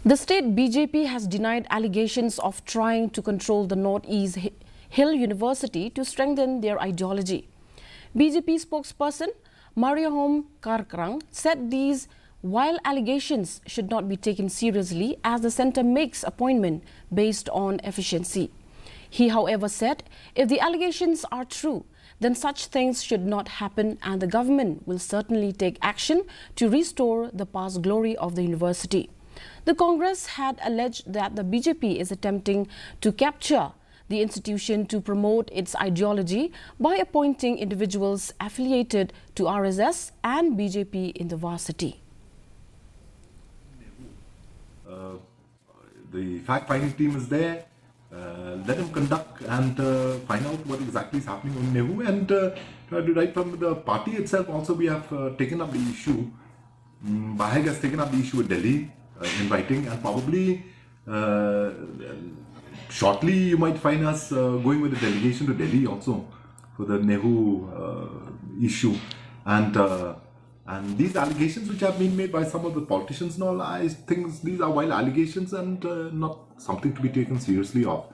The state BJP has denied allegations of trying to control the Northeast Hill University to strengthen their ideology. BJP spokesperson Mariahom Karkrang said these while allegations should not be taken seriously as the centre makes appointment based on efficiency. He, however, said if the allegations are true, then such things should not happen and the government will certainly take action to restore the past glory of the university. The Congress had alleged that the BJP is attempting to capture the institution to promote its ideology by appointing individuals affiliated to RSS and BJP in the varsity. The fact-finding team is there. Let them conduct and find out what exactly is happening on NEHU. And right from the party itself also we have taken up the issue. Bahag has taken up the issue with Delhi, inviting, and probably shortly you might find us going with a delegation to Delhi also for the NEHU issue. And these allegations which have been made by some of the politicians and all, I think these are wild allegations and not something to be taken seriously of.